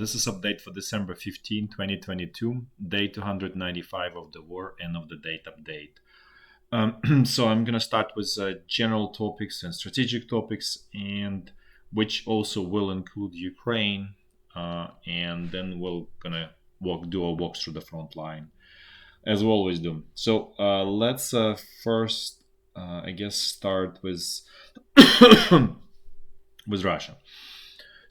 This is update for December 15, 2022, day 295 of the war, end of the date update. So I'm going to start with general topics and strategic topics, and which also will include Ukraine, and then we're going to do a walk through the front line, as we always do. So let's first, I guess, start with with Russia.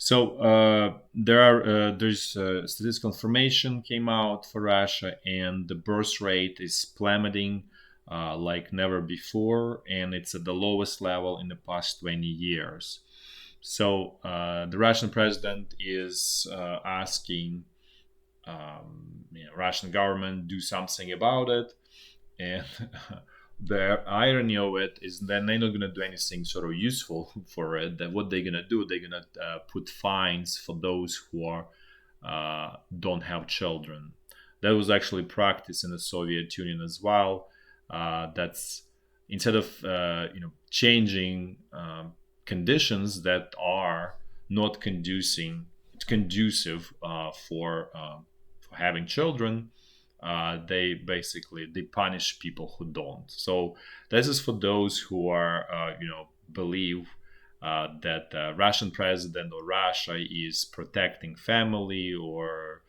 So there's statistical information came out for Russia, and the birth rate is plummeting like never before, and it's at the lowest level in the past 20 years. So the Russian president is asking Russian government do something about it, and the irony of it is that they're not going to do anything sort of useful for it. That what they're going to do, they're going to put fines for those who are don't have children. That was actually practiced in the Soviet Union as well. That's instead of changing conditions that are not conducive for having children, they punish people who don't. So this is for those who are believe that Russian president or Russia is protecting family or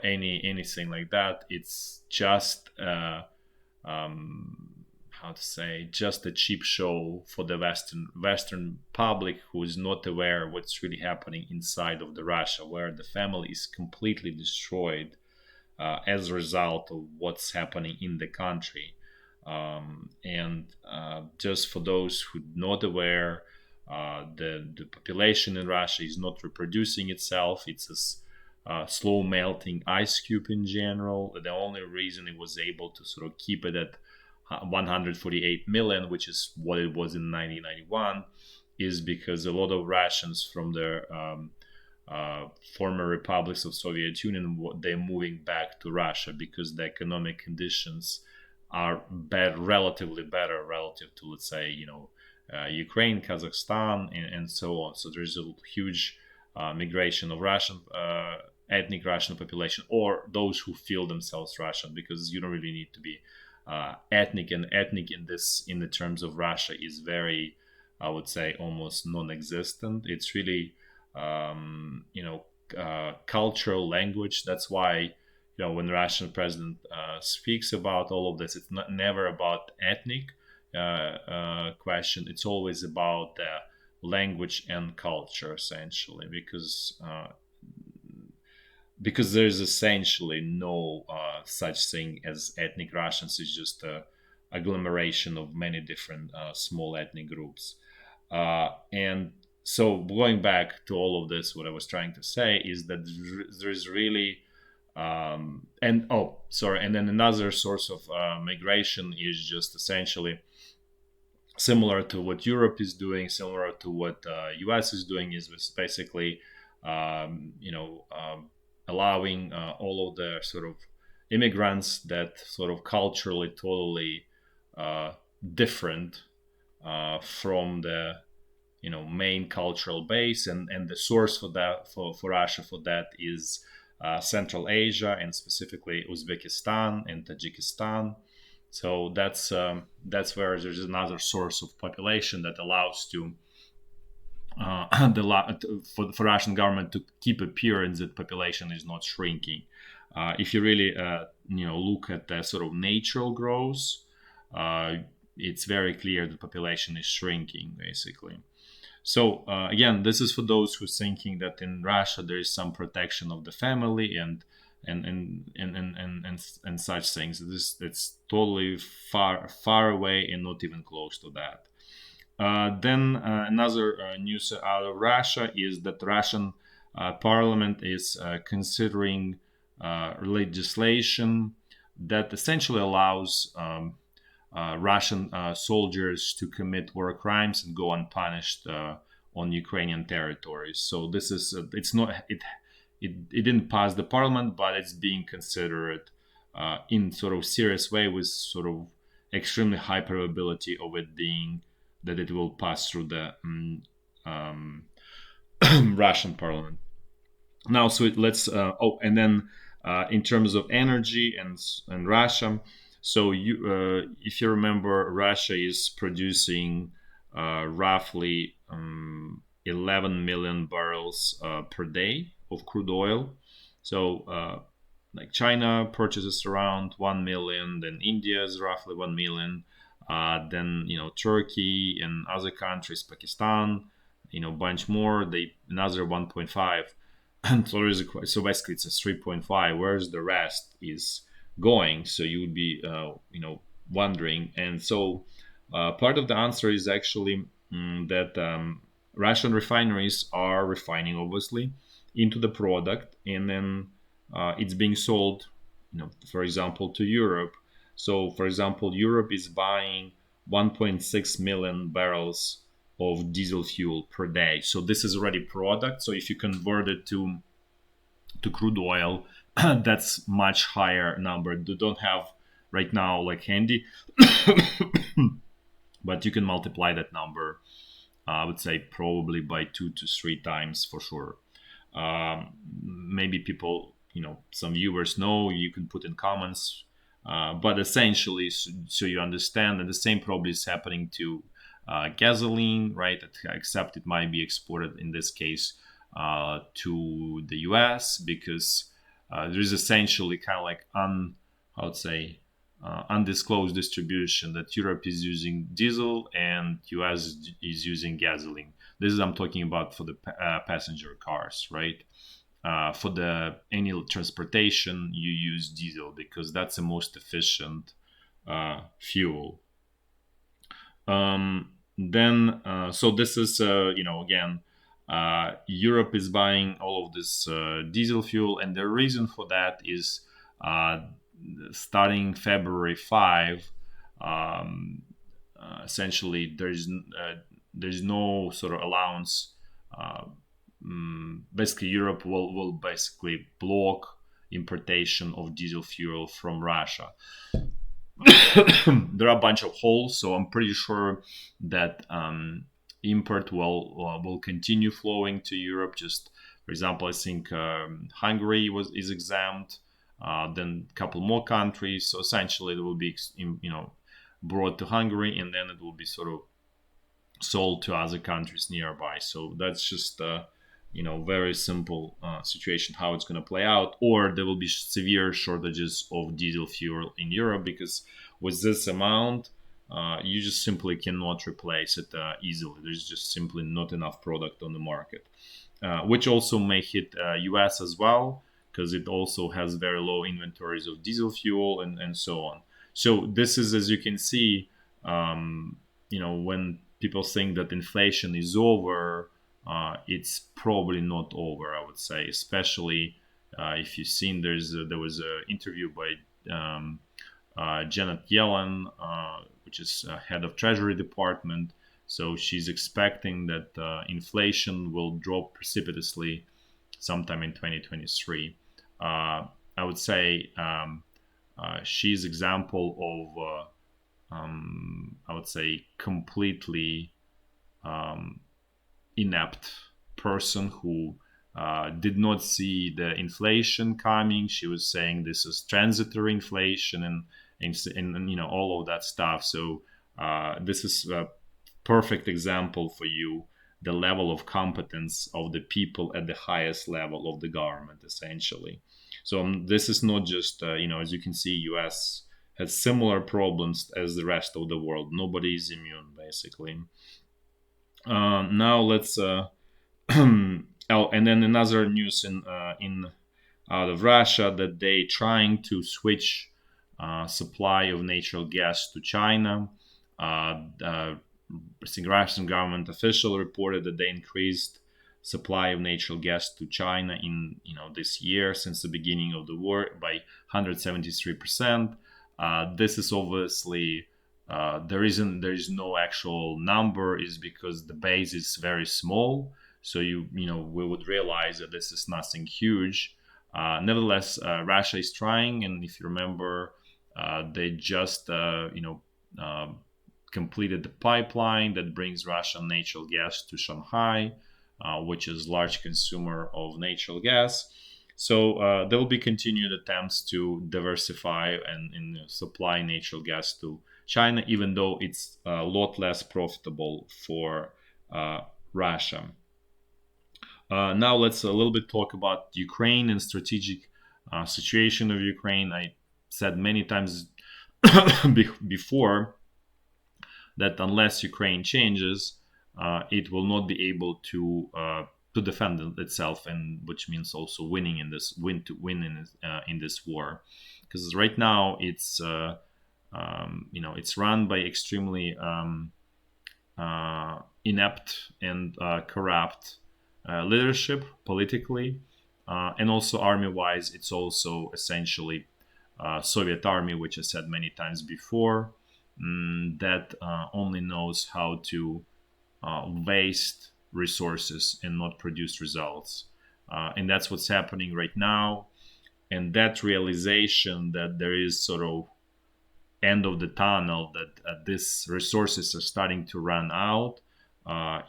anything like that. It's just how to say, just a cheap show for the Western public who is not aware what's really happening inside of the Russia, where the family is completely destroyed as a result of what's happening in the country. And just for those who are not aware, the population in Russia is not reproducing itself. It's a slow melting ice cube in general. The only reason it was able to sort of keep it at 148 million, which is what it was in 1991, is because a lot of Russians from the former republics of Soviet Union, they're moving back to Russia because the economic conditions are relatively better relative to, let's say, Ukraine, Kazakhstan, and so on. So there's a huge migration of Russian ethnic Russian population, or those who feel themselves Russian, because you don't really need to be ethnic, and ethnic in the terms of Russia is very, I would say, almost non-existent. It's really cultural language. That's why when the Russian president speaks about all of this, it's never about ethnic question. It's always about the language and culture, essentially, because there's essentially no such thing as ethnic Russians. It's just a agglomeration of many different small ethnic groups. And so going back to all of this, what I was trying to say is that there's really and then another source of migration is just essentially similar to what Europe is doing, similar to what US is doing, is basically allowing all of the sort of immigrants that sort of culturally totally different from the main cultural base, and the source for that for Russia for that is Central Asia, and specifically Uzbekistan and Tajikistan. So that's where there's another source of population that allows to for Russian government to keep appearance that population is not shrinking. If you really look at the sort of natural growth, it's very clear the population is shrinking, basically. So again, this is for those who are thinking that in Russia there is some protection of the family and such things. It's totally far away and not even close to that. Then another news out of Russia is that the Russian parliament is considering legislation that essentially allows Russian soldiers to commit war crimes and go unpunished on Ukrainian territories. So this is it didn't pass the parliament, but it's being considered in sort of serious way, with sort of extremely high probability of it being that it will pass through the Russian parliament. Now, so let's and then in terms of energy and Russia. So if you remember, Russia is producing roughly 11 million barrels per day of crude oil. So like China purchases around 1 million, then India is roughly 1 million, then Turkey and other countries, Pakistan, bunch more, they another 1.5. And so so basically it's a 3.5. Where's the rest is going? So you would be wondering. And so part of the answer is actually that Russian refineries are refining, obviously, into the product, and then it's being sold, for example, to Europe. So for example, Europe is buying 1.6 million barrels of diesel fuel per day. So this is already product. So if you convert it to crude oil, that's much higher number. They don't have right now like handy, but you can multiply that number. I would say probably by 2 to 3 times for sure. Maybe people, some viewers know. You can put in comments, but essentially, so you understand, and the same probably is happening to gasoline, right? Except it might be exported in this case to the US, because there is essentially kind of like I would say undisclosed distribution that Europe is using diesel and US is using gasoline. This is I'm talking about for the passenger cars, right? For the any transportation, you use diesel because that's the most efficient fuel. Then, so this is, again, Europe is buying all of this diesel fuel, and the reason for that is uh, starting February 5, um, essentially there's no sort of allowance. Uh, Basically, Europe will basically block importation of diesel fuel from Russia. There are a bunch of holes, so I'm pretty sure that import will continue flowing to Europe. Just for example, I think Hungary is exempt, then a couple more countries. So essentially, it will be brought to Hungary, and then it will be sort of sold to other countries nearby. So that's just very simple situation how it's going to play out. Or there will be severe shortages of diesel fuel in Europe, because with this amount you just simply cannot replace it easily. There's just simply not enough product on the market, which also may hit US as well, because it also has very low inventories of diesel fuel and so on. So this is, as you can see, when people think that inflation is over, it's probably not over. I would say, especially if you've seen there was an interview by Janet Yellen, which is head of Treasury Department. So she's expecting that inflation will drop precipitously sometime in 2023. I would say she's example of I would say completely um, inept person who did not see the inflation coming. She was saying this is transitory inflation and all of that stuff. So this is a perfect example for you, the level of competence of the people at the highest level of the government, essentially. So this is not just as you can see, U.S. has similar problems as the rest of the world. Nobody is immune, basically. Now let's oh, and then another news in out of Russia, that they trying to switch supply of natural gas to China. I think Russian government official reported that they increased supply of natural gas to China in this year, since the beginning of the war, by 173%. This is obviously there is no actual number, is because the base is very small. So we would realize that this is nothing huge. Nevertheless, Russia is trying, and if you remember, they just completed the pipeline that brings Russian natural gas to Shanghai. which is large consumer of natural gas. So there will be continued attempts to diversify and supply natural gas to China, even though it's a lot less profitable for Russia. Now let's a little bit talk about Ukraine and strategic situation of Ukraine. I said many times before that unless Ukraine changes, it will not be able to defend itself, and which means also winning in this in this war, because right now it's run by extremely inept and corrupt leadership politically, and also army-wise, it's also essentially Soviet army, which I said many times before, that only knows how to waste resources and not produce results. And that's what's happening right now. And that realization that there is sort of end of the tunnel, that these resources are starting to run out,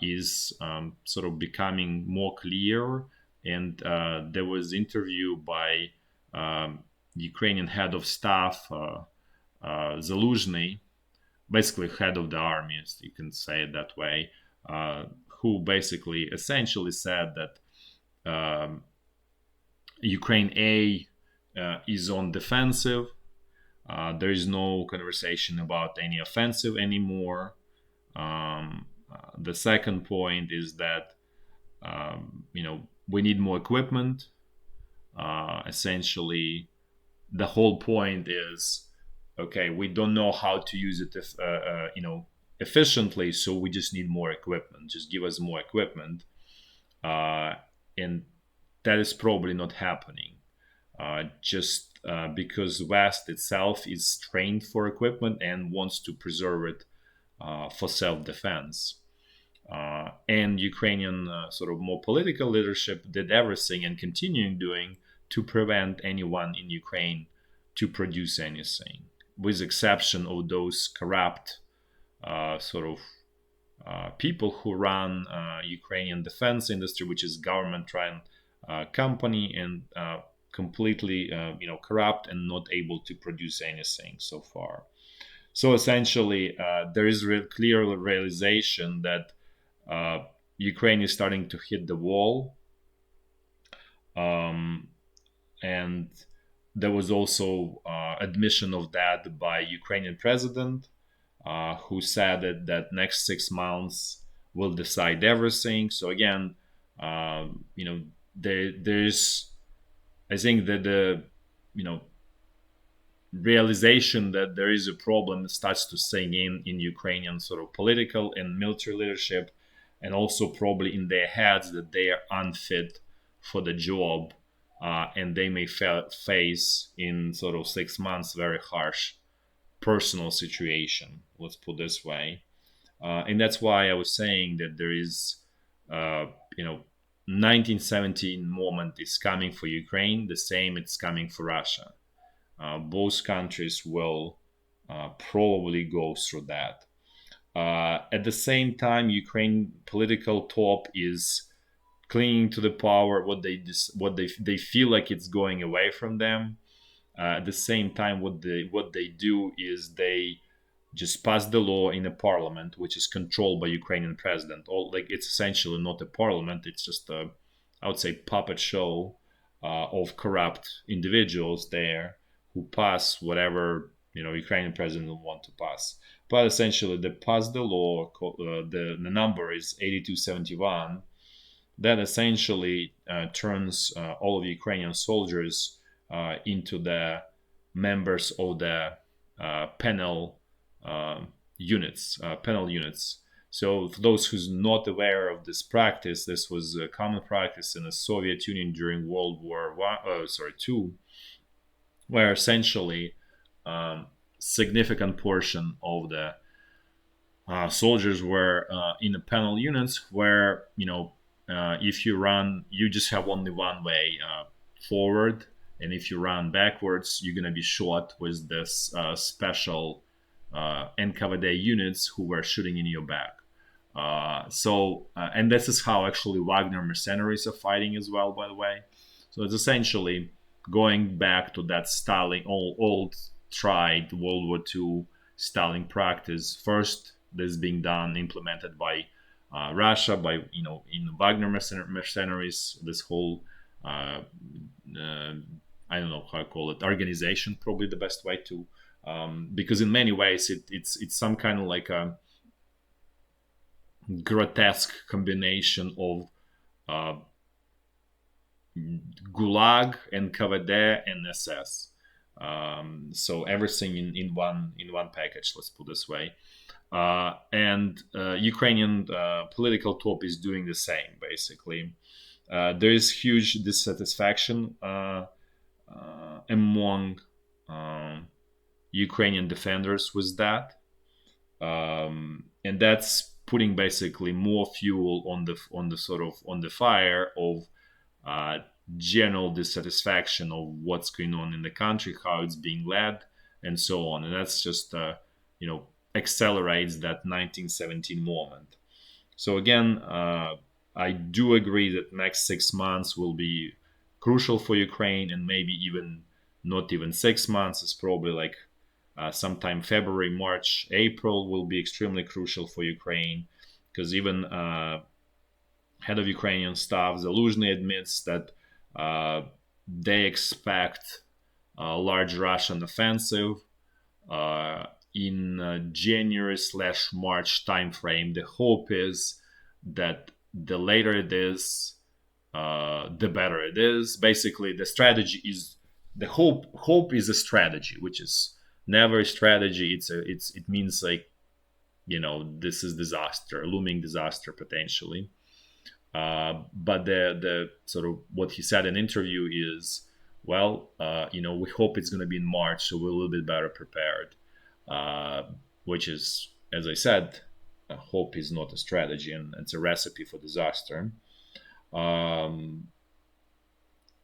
is sort of becoming more clear. And there was interview by Ukrainian head of staff, Zaluzhny, basically head of the army, you can say it that way, who basically essentially said that Ukraine is on defensive. There is no conversation about any offensive anymore. The second point is that we need more equipment. Essentially, the whole point is, okay, we don't know how to use it efficiently, so we just need more equipment. Just give us more equipment, and that is probably not happening. Just because West itself is trained for equipment and wants to preserve it for self-defense. And Ukrainian sort of more political leadership did everything and continuing doing to prevent anyone in Ukraine to produce anything, with exception of those corrupt people who run Ukrainian defense industry, which is government-run company, and completely corrupt and not able to produce anything so far. So essentially, there is clear realization that Ukraine is starting to hit the wall, and there was also admission of that by Ukrainian president, who said that next 6 months will decide everything. So again, there's, I think that the realization that there is a problem starts to sink in Ukrainian sort of political and military leadership, and also probably in their heads that they are unfit for the job, and they may face in sort of 6 months very harsh personal situation, let's put this way. And that's why I was saying that there is 1917 moment is coming for Ukraine, the same it's coming for Russia. Both countries will probably go through that. At the same time, Ukraine political top is clinging to the power, what they feel like it's going away from them. At the same time, what they do is they just pass the law in a parliament, which is controlled by Ukrainian president. It's essentially not a parliament; it's just a, I would say, puppet show of corrupt individuals there who pass whatever Ukrainian president will want to pass. But essentially, they pass the law. The number is 8271. That essentially turns all of Ukrainian soldiers into the members of the penal units. So for those who's not aware of this practice, this was a common practice in the Soviet Union during World War II, where essentially significant portion of the soldiers were in the penal units, where if you run, you just have only one way forward, and if you run backwards, you're gonna be shot with this special NKVD units who were shooting in your back. And this is how actually Wagner mercenaries are fighting as well, by the way. So it's essentially going back to that Stalin old tried World War II Stalin practice. First, this being done implemented by Russia by in Wagner mercenaries. This whole I don't know how I call it, organization, probably the best way to, because in many ways it's some kind of like a grotesque combination of uh, Gulag and KVD and SS. So everything in one package. Let's put it this way. And Ukrainian political top is doing the same. Basically, there is huge dissatisfaction among Ukrainian defenders with that, and that's putting basically more fuel on the sort of on the fire of uh, general dissatisfaction of what's going on in the country, how it's being led, and so on. And that's just accelerates that 1917 moment. So again, I do agree that next 6 months will be crucial for Ukraine, and maybe even not even 6 months. It's probably like sometime February, March, April will be extremely crucial for Ukraine, because even head of Ukrainian staff Zaluzhny admits that they expect a large Russian offensive in January/March timeframe. The hope is that the later it is, the better it is. Basically, the strategy is the hope. Hope is a strategy, which is never a strategy. It means like this is disaster, looming disaster potentially. But the sort of what he said in interview is, well, we hope it's going to be in March, so we're a little bit better prepared. Which is, as I said, hope is not a strategy, and it's a recipe for disaster. Um,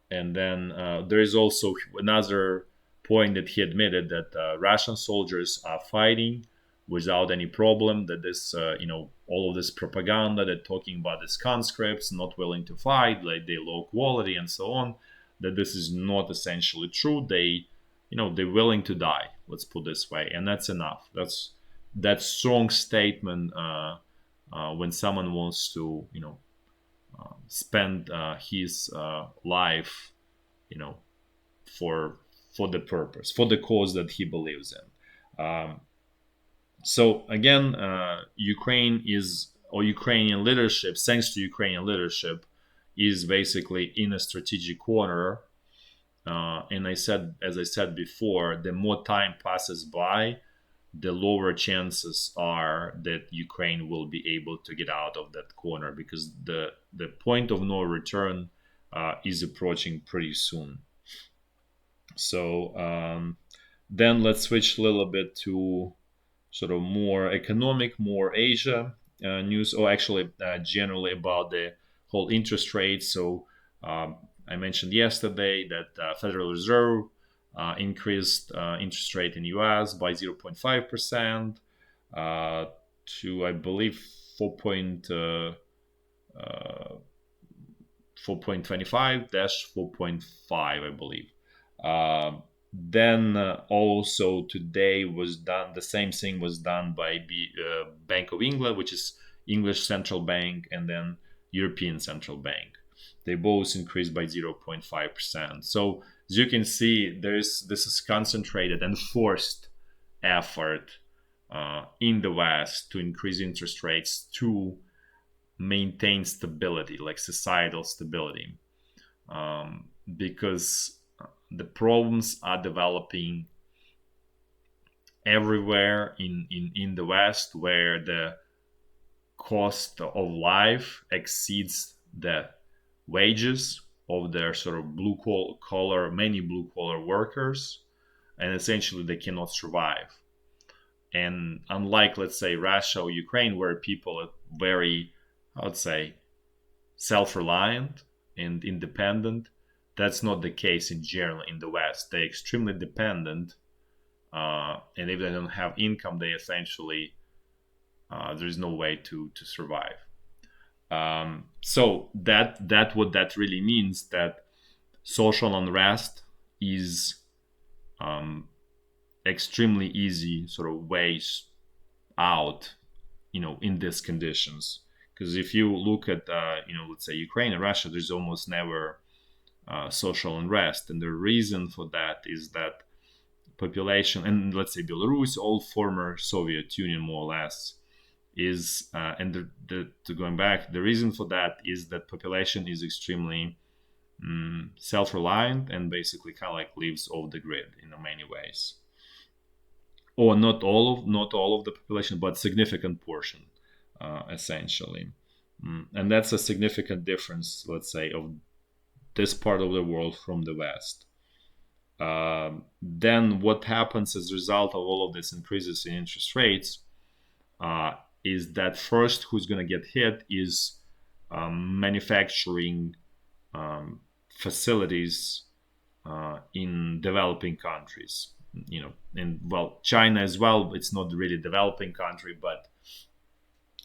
and then there is also another point that he admitted that Russian soldiers are fighting without any problem. That this, all of this propaganda that talking about these conscripts not willing to fight, like they low quality and so on, that this is not essentially true. They're willing to die. Let's put it this way, and that's enough. That's strong statement when someone wants to, spend his life, for the purpose, for the cause that he believes in. So again, Ukrainian leadership, thanks to Ukrainian leadership, is basically in a strategic corner. And as I said before, the more time passes by, the lower chances are that Ukraine will be able to get out of that corner, because the point of no return is approaching pretty soon. So then let's switch a little bit to sort of more economic, more Asia news, or actually generally about the whole interest rate. So I mentioned yesterday that Federal Reserve increased interest rate in US by 0.5% to, I believe, 4.25-4.5, I believe. Then also today was done, the same thing was done by Bank of England, which is English Central Bank, and then European Central Bank. They both increased by 0.5%. So as you can see, this is concentrated and forced effort in the West to increase interest rates to maintain stability, like societal stability, because the problems are developing everywhere in the West, where the cost of life exceeds the wages of their sort of many blue collar workers, and essentially they cannot survive. And unlike, let's say, Russia or Ukraine, where people are very, I would say, self-reliant and independent, that's not the case in general in the West. They're extremely dependent, and if they don't have income, they essentially There is no way to survive. So that what that really means, that social unrest is um, extremely easy sort of ways out, in these conditions. Because if you look at, let's say Ukraine and Russia, there's almost never social unrest, and the reason for that is that population, and let's say Belarus, all former Soviet Union more or less, is and to going back, the reason for that is that population is extremely self-reliant and basically kind of like lives off the grid in many ways, or not all of the population, but significant portion, essentially. And that's a significant difference, let's say, of this part of the world from the West. Then what happens as a result of all of this increases in interest rates uh, is that first who's going to get hit is manufacturing facilities in developing countries. And well, China as well. It's not really a developing country, but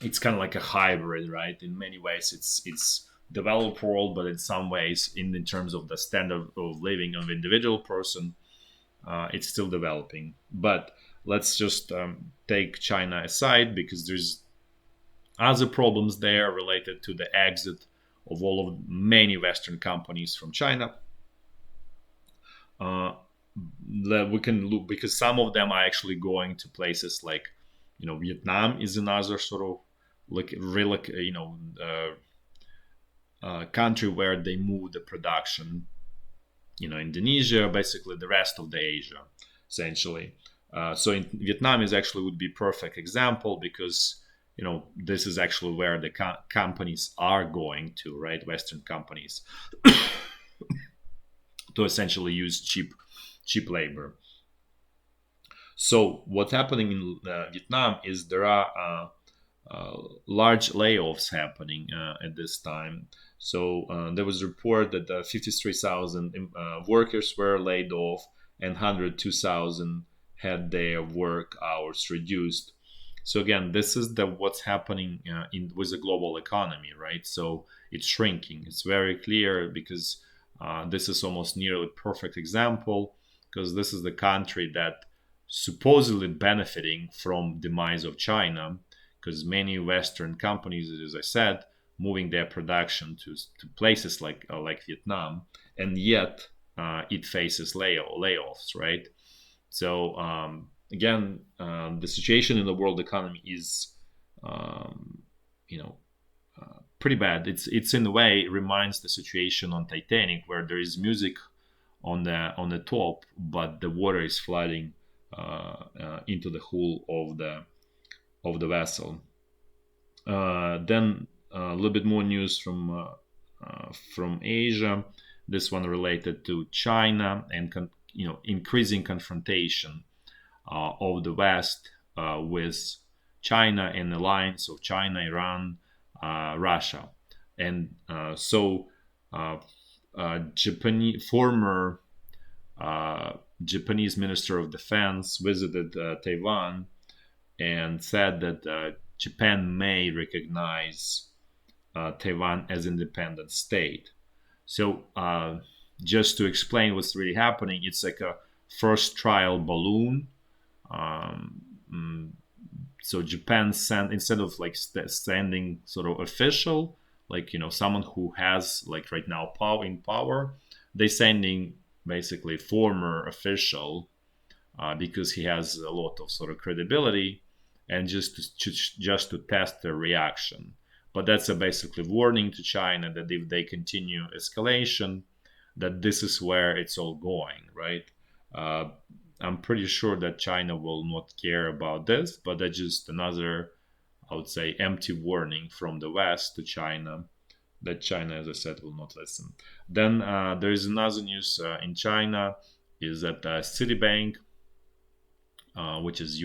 it's kind of like a hybrid, right? In many ways, it's developed world, but in some ways, in terms of the standard of living of individual person, it's still developing. But let's just take China aside, because there's other problems there related to the exit of all of many Western companies from China. Uh, we can look, because some of them are actually going to places like, Vietnam is another sort of like really, country where they move the production. Indonesia, basically the rest of the Asia, essentially. So in Vietnam is actually would be perfect example, because this is actually where the companies are going to, right? Western companies, to essentially use cheap labor. So what's happening in Vietnam is there are large layoffs happening at this time. So there was a report that 53,000 workers were laid off, and 102,000 had their work hours reduced. So again, this is what's happening with the global economy, right? So it's shrinking. It's very clear, because this is almost nearly perfect example, because this is the country that supposedly benefiting from demise of China, because many Western companies, as I said, moving their production to places like Vietnam, and yet it faces layoffs, right? So again, the situation in the world economy is, um, you know, pretty bad. It's in a way reminds the situation on Titanic, where there is music on the top, but the water is flooding into the hull of the vessel. Then a little bit more news from Asia. This one related to China and increasing confrontation of the West with China and alliance of China, Iran, Russia, and so Japanese former Japanese Minister of Defense visited Taiwan and said that Japan may recognize Taiwan as independent state. So just to explain what's really happening, it's like a first trial balloon. Um, mm, so Japan sent, instead of like sending sort of official, like someone who has like right now power, they sending basically former official, because he has a lot of sort of credibility, and just to test their reaction. But that's a basically warning to China that if they continue escalation, that this is where it's all going, right? Uh, I'm pretty sure that China will not care about this, but that's just another, I would say, empty warning from the West to China, that China, as I said, will not listen. Then there is another news in China, is that Citibank, which is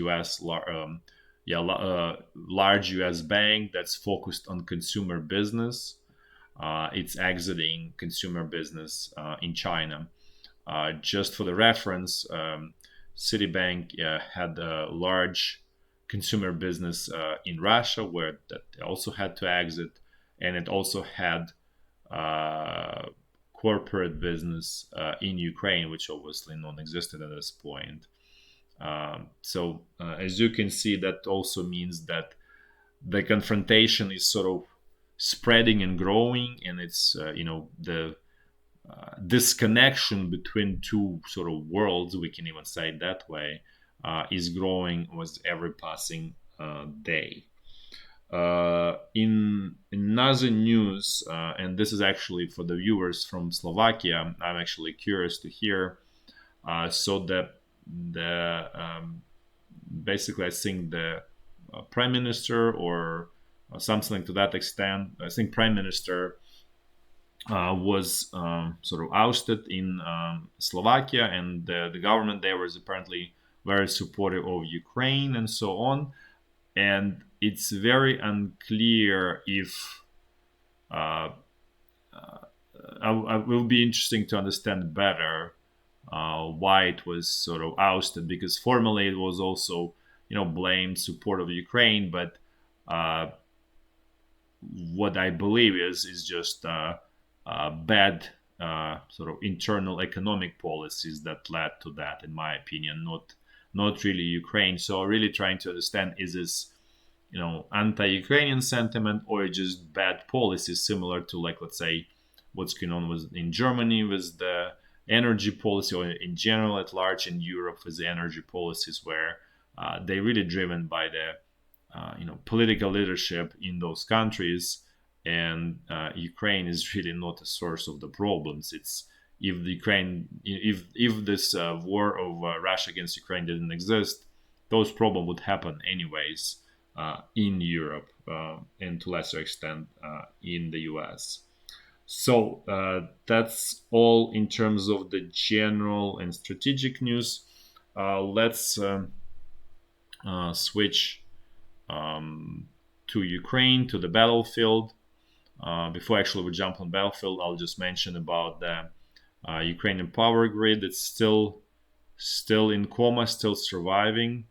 large U.S. bank that's focused on consumer business. It's exiting consumer business in China. Just for the reference, Citibank had a large consumer business in Russia, where that they also had to exit, and it also had uh, corporate business in Ukraine, which obviously non-existent at this point. So as you can see, that also means that the confrontation is sort of spreading and growing, and it's the disconnection between two sort of worlds, we can even say it that way, is growing with every passing day. In another news, and this is actually for the viewers from Slovakia, I'm actually curious to hear. So the basically, I think the prime minister or something to that extent, I think prime minister was sort of ousted in Slovakia, and the government there was apparently very supportive of Ukraine and so on. And it's very unclear if uh, I will be interesting to understand better why it was sort of ousted, because formally it was also blamed support of Ukraine, but uh, what I believe is just bad sort of internal economic policies that led to that, in my opinion, not really Ukraine. So really trying to understand, is this anti-Ukrainian sentiment or just bad policies, similar to, like, let's say what's going on with in Germany with the energy policy, or in general at large in Europe with the energy policies, where they're really driven by the political leadership in those countries, and Ukraine is really not a source of the problems. It's if the Ukraine, if this war of Russia against Ukraine didn't exist, those problems would happen anyways in Europe, and to lesser extent in the US. So that's all in terms of the general and strategic news. Let's switch to Ukraine, to the battlefield. Before actually we jump on battlefield, I'll just mention about the Ukrainian power grid. It's still in coma, still surviving.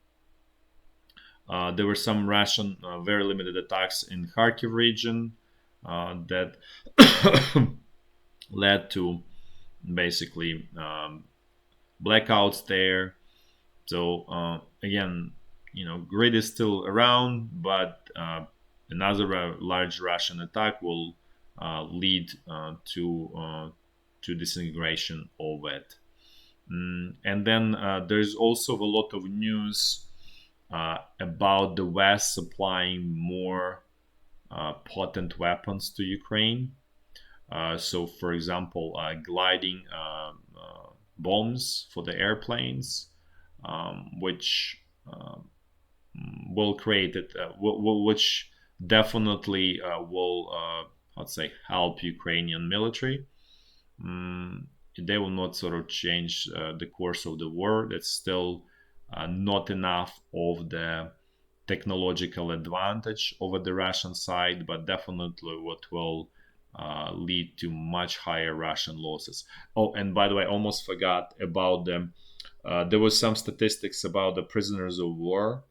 There were some Russian very limited attacks in Kharkiv region that led to basically blackouts there. So again, grid is still around, but another large Russian attack will lead to disintegration of it. And then there's also a lot of news about the West supplying more potent weapons to Ukraine. So, for example, gliding bombs for the airplanes, which will create it, which definitely will, let's say, help Ukrainian military. They will not sort of change the course of the war. That's still not enough of the technological advantage over the Russian side, but definitely what will lead to much higher Russian losses. Oh, and by the way, I almost forgot about them. There was some statistics about the prisoners of war.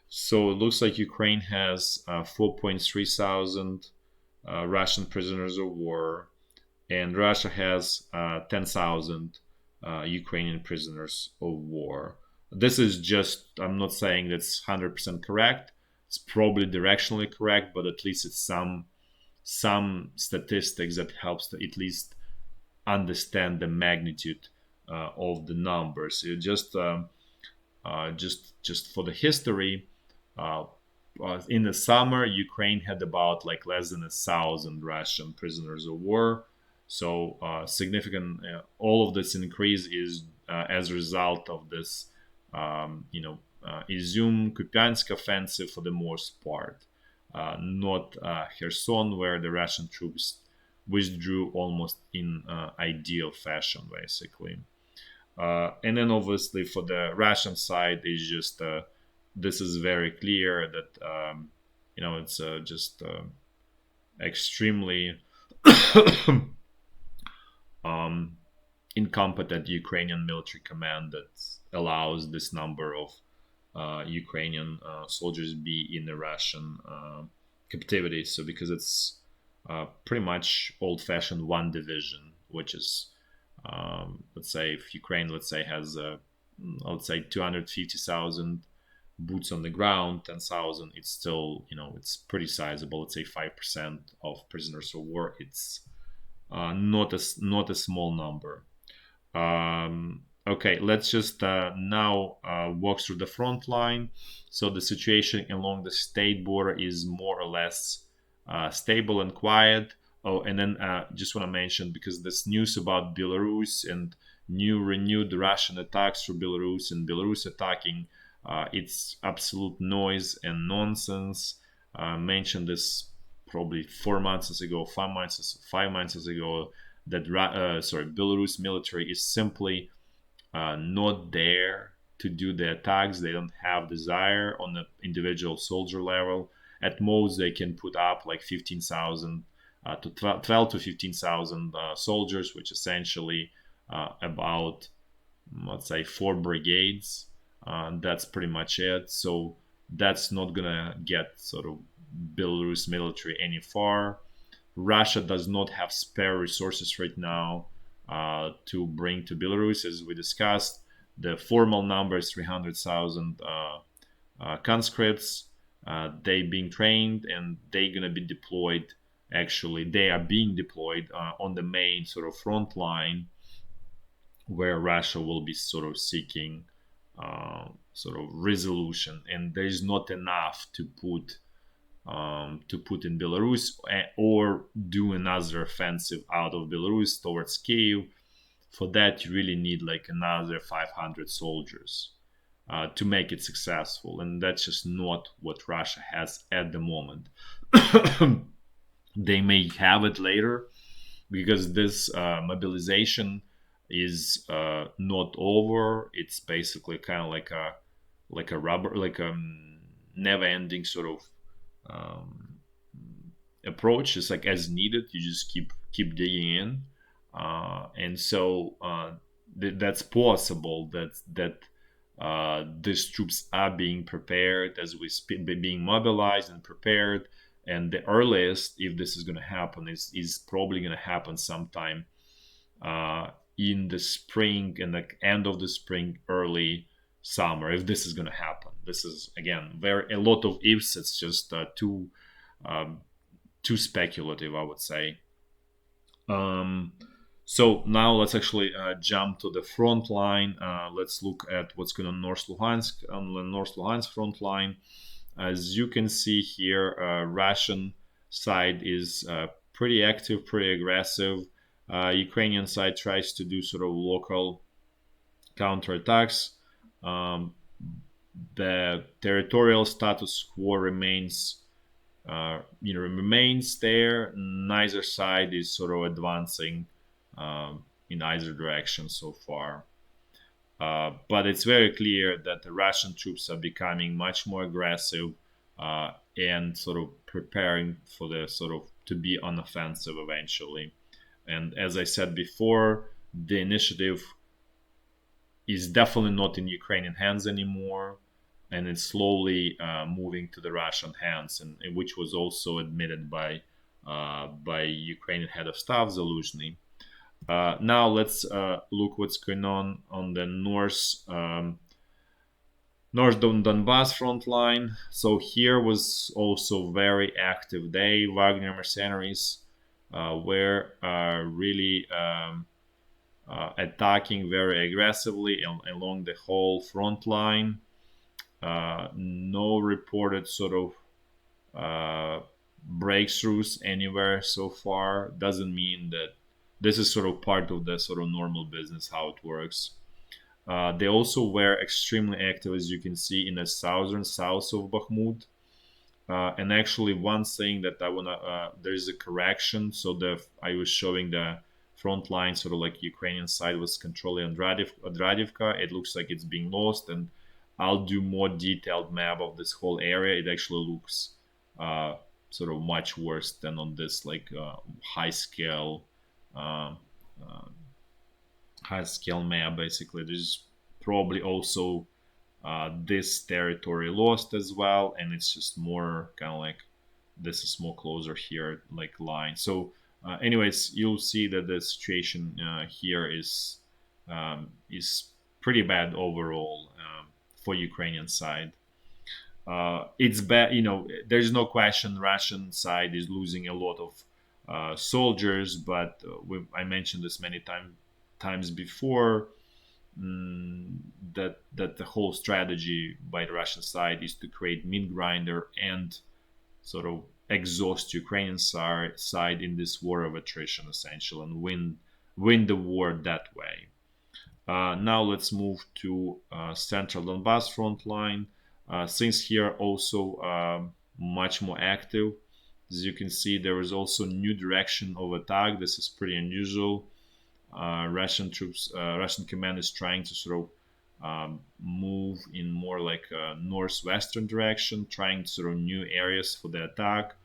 So it looks like Ukraine has 4.3 thousand Russian prisoners of war, and Russia has 10,000 Ukrainian prisoners of war. This is just, I'm not saying that's 100% correct. It's probably directionally correct, but at least it's some statistics that helps to at least understand the magnitude of the numbers. Just for the history, uh, in the summer, Ukraine had about like less than 1,000 Russian prisoners of war. So significant. All of this increase is as a result of this, Izum-Kupiansk offensive for the most part, not Kherson, where the Russian troops withdrew almost in ideal fashion, basically. And then obviously for the Russian side is just this is very clear that it's just extremely incompetent Ukrainian military command that allows this number of Ukrainian soldiers be in the Russian captivity. So because it's pretty much old-fashioned one division, which is let's say if Ukraine, let's say, has let's say 250,000 boots on the ground, 10,000, it's still, it's pretty sizable. Let's say 5% of prisoners of war. It's not a small number. Okay, let's just now walk through the front line. So the situation along the state border is more or less stable and quiet. Oh, and then just want to mention, because this news about Belarus and renewed Russian attacks through Belarus and Belarus attacking, it's absolute noise and nonsense. Mentioned this probably 4 months ago, 5 months ago, that Belarus military is simply not there to do the attacks. They don't have desire on the individual soldier level. At most, they can put up like 15,000 to 12 to 15,000 soldiers, which essentially about, let's say, 4 brigades. That's pretty much it. So that's not gonna get sort of Belarus military any far. Russia does not have spare resources right now to bring to Belarus, as we discussed. The formal number is 300,000 conscripts. They being trained and they're gonna be deployed. Actually, they are being deployed on the main sort of front line, where Russia will be sort of seeking sort of resolution, and there is not enough to put in Belarus or do another offensive out of Belarus towards Kiev. For that, you really need like another 500 soldiers to make it successful, and that's just not what Russia has at the moment. They may have it later, because this mobilization is not over. It's basically kind of like a rubber, like a never-ending sort of approach. It's like as needed. You just keep digging in, and so that's possible that these troops are being prepared as we speak, being mobilized and prepared. And the earliest, if this is going to happen, is probably going to happen sometime in the spring, and the end of the spring, early summer, if this is going to happen. This is, again, a lot of ifs. It's just too speculative, I would say. So now let's actually jump to the front line. Let's look at what's going on on the North Luhansk front line. As you can see here, Russian side is pretty active, pretty aggressive. Ukrainian side tries to do sort of local counterattacks. The territorial status quo remains there. Neither side is sort of advancing in either direction so far. But it's very clear that the Russian troops are becoming much more aggressive and sort of preparing for the sort of to be on offensive eventually. And as I said before, the initiative is definitely not in Ukrainian hands anymore, and it's slowly moving to the Russian hands, and which was also admitted by Ukrainian head of staff Zaluzhny. Now let's look what's going on the north Donbass front line. So here was also very active day. Wagner mercenaries were really attacking very aggressively along the whole front line. No reported sort of breakthroughs anywhere so far. Doesn't mean that this is sort of part of the sort of normal business, how it works. They also were extremely active, as you can see, in the south of Bakhmut. And actually, one thing that I wanna there's a correction. So I was showing the front line, sort of like Ukrainian side was controlling Adradivka. It looks like it's being lost, and I'll do more detailed map of this whole area. It actually looks sort of much worse than on this like high scale map. Basically, there's probably also this territory lost as well, and it's just more kind of like this is more closer here, like line. So, anyways, you'll see that the situation here is pretty bad overall for Ukrainian side. It's bad, there's no question Russian side is losing a lot of soldiers, but I mentioned this many times before, mm, that the whole strategy by the Russian side is to create meat grinder and sort of exhaust Ukrainian side in this war of attrition, essentially, and win the war that way. Now let's move to central Donbass front line. Things here also much more active. As you can see, there is also new direction of attack. This is pretty unusual. Russian troops, Russian command is trying to sort of move in more like a northwestern direction, trying sort of new areas for the attack.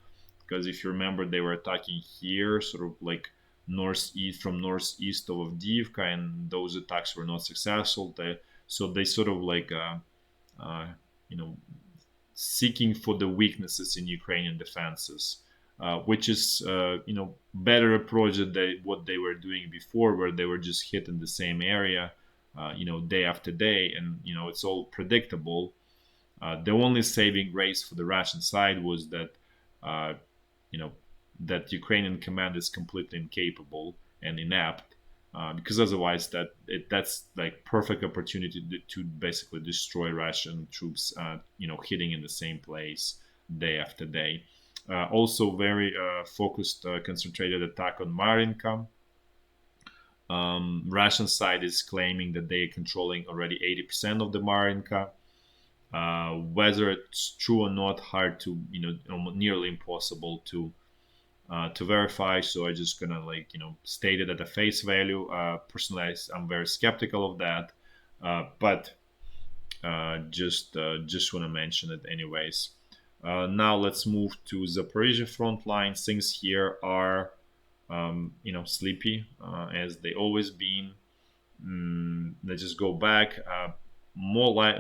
Because if you remember, they were attacking here, sort of like northeast from northeast of Avdiivka, and those attacks were not successful. So they sort of like uh, you know seeking for the weaknesses in Ukrainian defenses, which is better approach than what they were doing before, where they were just hitting the same area, day after day, and it's all predictable. The only saving grace for the Russian side was that uh, you know that Ukrainian command is completely incapable and inept, because otherwise that's like perfect opportunity to basically destroy Russian troops, hitting in the same place day after day. Also, very focused, concentrated attack on Marinka. Russian side is claiming that they are controlling already 80% of the Marinka. Whether it's true or not, hard to nearly impossible to verify. So I just gonna state it at a face value. Personally, I'm very skeptical of that, but just want to mention it anyways. Now let's move to Zaporizhya front line. Things here are sleepy, as they always been. Let's just go back. More like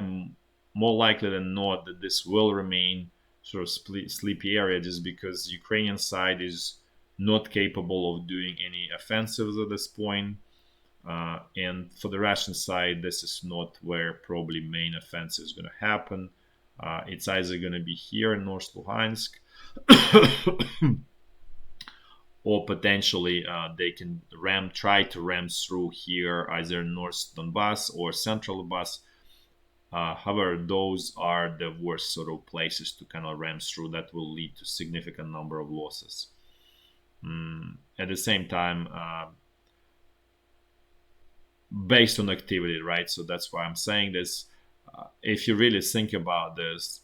more likely than not that this will remain sort of sleepy area, just because Ukrainian side is not capable of doing any offensives at this point. And for the Russian side, this is not where probably main offensive is going to happen. It's either going to be here in North Lugansk, or potentially they can try to ram through here, either North Donbass or Central Donbass. However, those are the worst sort of places to kind of ram through. That will lead to significant number of losses. At the same time, based on activity, right? So that's why I'm saying this. If you really think about this,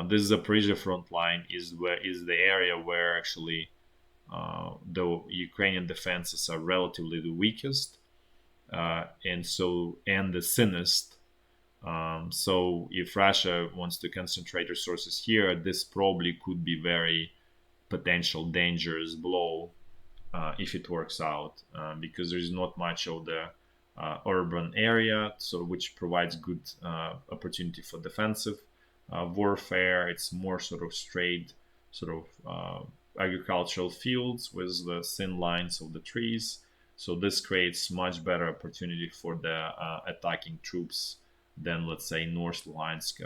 this Zaporizhia front line is the area where actually the Ukrainian defenses are relatively the weakest, and the thinnest. So if Russia wants to concentrate resources here, this probably could be very potential dangerous blow if it works out, because there's not much of the urban area, so which provides good opportunity for defensive warfare. It's more sort of straight, sort of agricultural fields with the thin lines of the trees. So this creates much better opportunity for the attacking troops than, let's say, North Lugansk,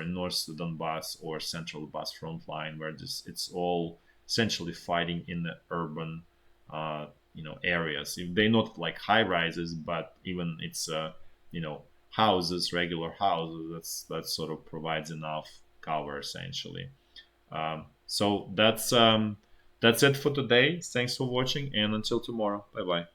North Donbass or Central Donbass front line, where it's all essentially fighting in the urban areas. If they're not like high rises, but even it's houses, regular houses, that sort of provides enough cover essentially. So that's it for today. Thanks for watching, and until tomorrow, bye bye.